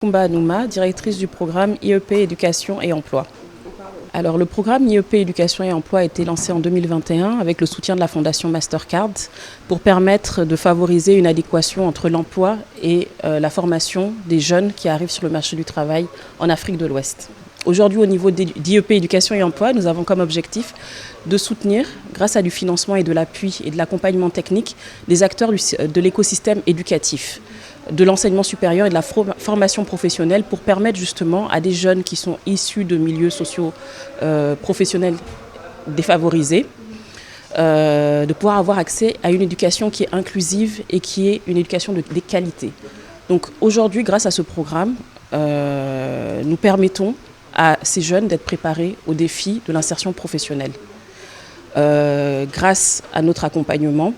Kumba Anouma, directrice du programme IEP Éducation et Emploi. Alors, le programme IEP Éducation et Emploi a été lancé en 2021 avec le soutien de la Fondation Mastercard pour permettre de favoriser une adéquation entre l'emploi et la formation des jeunes qui arrivent sur le marché du travail en Afrique de l'Ouest. Aujourd'hui, au niveau d'IEP Éducation et Emploi, nous avons comme objectif de soutenir, grâce à du financement et de l'appui et de l'accompagnement technique, des acteurs de l'écosystème éducatif, de l'enseignement supérieur et de la formation professionnelle pour permettre justement à des jeunes qui sont issus de milieux sociaux professionnels défavorisés de pouvoir avoir accès à une éducation qui est inclusive et qui est une éducation de qualité. Donc aujourd'hui, grâce à ce programme, nous permettons à ces jeunes d'être préparés aux défis de l'insertion professionnelle. Grâce à notre accompagnement,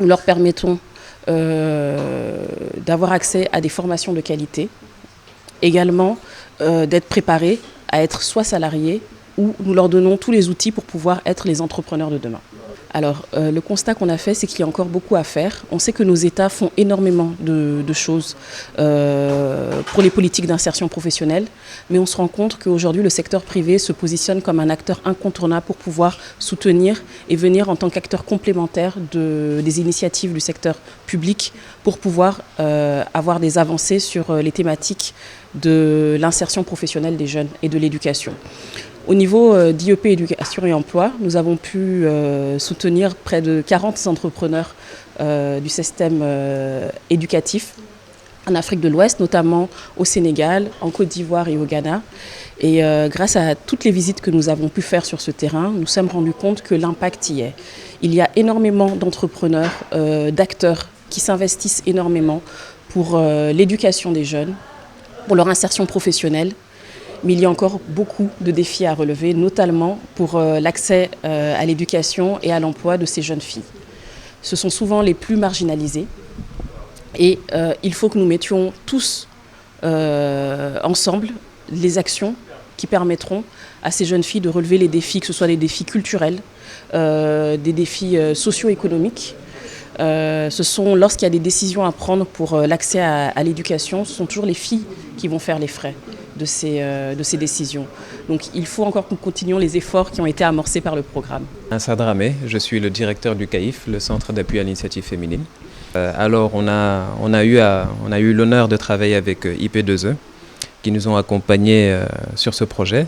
nous leur permettons d'avoir accès à des formations de qualité, également d'être préparés à être soit salariés ou nous leur donnons tous les outils pour pouvoir être les entrepreneurs de demain. Alors, le constat qu'on a fait, c'est qu'il y a encore beaucoup à faire. On sait que nos États font énormément de choses pour les politiques d'insertion professionnelle, mais on se rend compte qu'aujourd'hui, le secteur privé se positionne comme un acteur incontournable pour pouvoir soutenir et venir en tant qu'acteur complémentaire des initiatives du secteur public pour pouvoir avoir des avancées sur les thématiques de l'insertion professionnelle des jeunes et de l'éducation. Au niveau d'IEP Éducation et Emploi, nous avons pu soutenir près de 40 entrepreneurs du système éducatif en Afrique de l'Ouest, notamment au Sénégal, en Côte d'Ivoire et au Ghana. Et grâce à toutes les visites que nous avons pu faire sur ce terrain, nous nous sommes rendus compte que l'impact y est. Il y a énormément d'entrepreneurs, d'acteurs qui s'investissent énormément pour l'éducation des jeunes, pour leur insertion professionnelle. Mais il y a encore beaucoup de défis à relever, notamment pour l'accès à l'éducation et à l'emploi de ces jeunes filles. Ce sont souvent les plus marginalisées et il faut que nous mettions tous ensemble les actions qui permettront à ces jeunes filles de relever les défis, que ce soit des défis culturels, des défis socio-économiques. Ce sont, lorsqu'il y a des décisions à prendre pour l'accès à l'éducation, ce sont toujours les filles qui vont faire les frais de ces décisions. Donc il faut encore que nous continuions les efforts qui ont été amorcés par le programme. Insa Dramé, je suis le directeur du CAIF, le Centre d'appui à l'initiative féminine. Alors on a eu l'honneur de travailler avec IP2E qui nous ont accompagnés sur ce projet.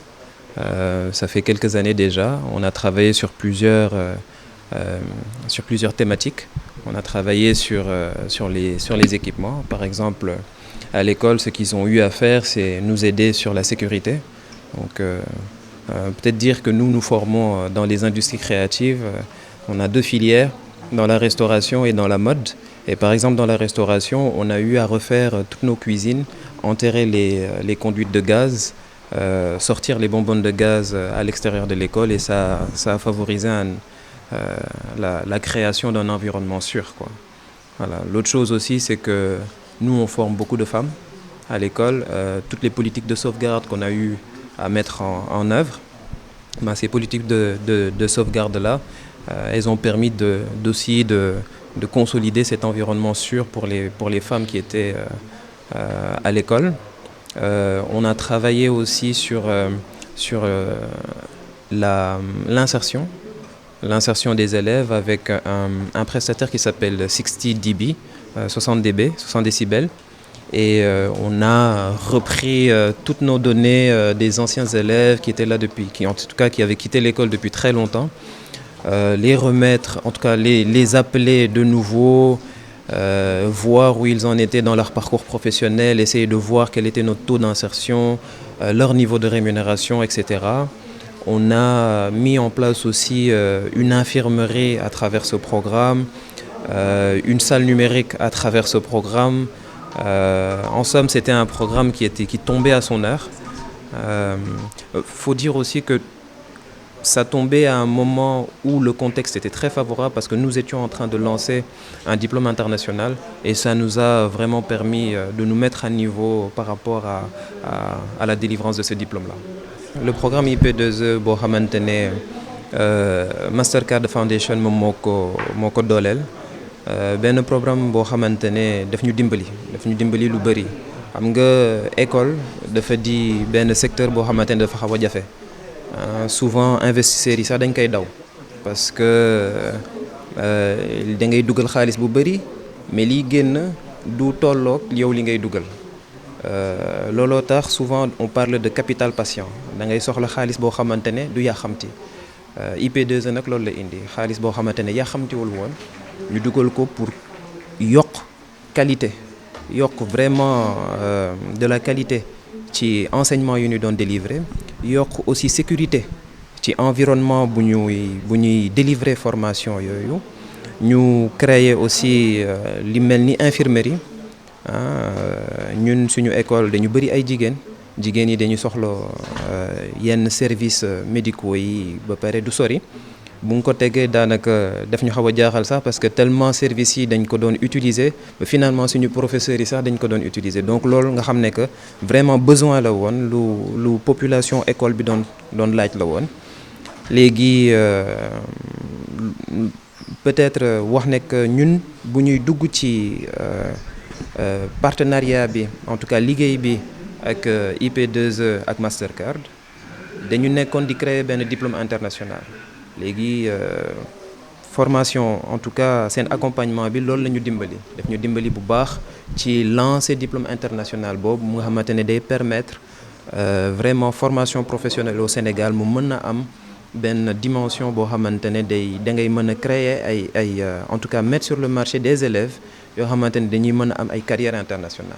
Ça fait quelques années déjà. On a travaillé sur plusieurs thématiques. On a travaillé sur les équipements. Par exemple, à l'école, ce qu'ils ont eu à faire, c'est nous aider sur la sécurité. Donc, peut-être dire que nous formons dans les industries créatives. On a 2 filières, dans la restauration et dans la mode. Et par exemple, dans la restauration, on a eu à refaire toutes nos cuisines, enterrer les conduites de gaz, sortir les bonbonnes de gaz à l'extérieur de l'école. Et ça a favorisé la création d'un environnement sûr, quoi. Voilà. L'autre chose aussi, c'est que nous, on forme beaucoup de femmes à l'école. Toutes les politiques de sauvegarde qu'on a eu à mettre en œuvre, ces politiques de sauvegarde-là, elles ont permis aussi de consolider cet environnement sûr pour les femmes qui étaient à l'école. On a travaillé aussi sur l'insertion des élèves avec un prestataire qui s'appelle 60 dB, 60 décibels. Et on a repris toutes nos données des anciens élèves qui étaient là qui avaient quitté l'école depuis très longtemps, les remettre, en tout cas les appeler de nouveau, voir où ils en étaient dans leur parcours professionnel, essayer de voir quel était notre taux d'insertion, leur niveau de rémunération, etc. On a mis en place aussi une infirmerie à travers ce programme, une salle numérique à travers ce programme. En somme, c'était un programme qui tombait à son heure. Faut dire aussi que ça tombait à un moment où le contexte était très favorable parce que nous étions en train de lancer un diplôme international et ça nous a vraiment permis de nous mettre à niveau par rapport à la délivrance de ce diplôme-là. Le programme IP2E boo xamante ne Mastercard Foundation moom moo ko dooleel benn programme boo xamante ne daf ñu dimbali lu bëri xam nga école dafa di benn secteur boo xamante ne dafa xaw a jafe souvent investisseurs yi sax dañ koy daw parce que da ngay dugal xaalis bu bari mais liy génn du tolloog yow li ngay dugal looloo tax souvent on parle de capital patient da ngay soxla xaalis boo xamante ne du yàxamti IP2E nag loolu la indi xaalis boo xamante ne yàxamtiwul woon ñu dugal ko pour yokk qualité yokk vraiment de la qualité ci enseignement yu ñu doon délivrer yokk aussi sécurité ci environnement bu ñuy délivrer formation yooyu ñu créer aussi li mel ni infirmerie ñun suñu école dañu bëri ay jigéen yi dañu soxla yenn services médicaux yi ba pare du sori bu nga ko tegee daanaka daf ñu xaw a jaaxal sax parce que tellement services yi dañ ko doon utiliser ba finalement suñu professeurs yi sax dañ ko doon utiliser donc loolu nga xam ne que vraiment besoin la woon lu population école bi doon laaj la woon léegi peut-être wax ne que ñun bu ñuy dugg ci partenariat bi en tout cas liggéey bi ak IP2E ak Mastercard dañu nekkoon di créer benn diplôme international léegi formation en tout cas seen accompagnement bi loolu la ñu dimbali daf ñu dimbali bu baax ci lancer diplôme international boobu mu nga xamante ne day permettre vraiment formation professionnelle au Sénégal mu mën na am benn dimension boo xamante ne da ngay mën a créer ay en tout cas mettre sur le marché des élèves yoo xamante ne dañuy mën a am ay carrière internationale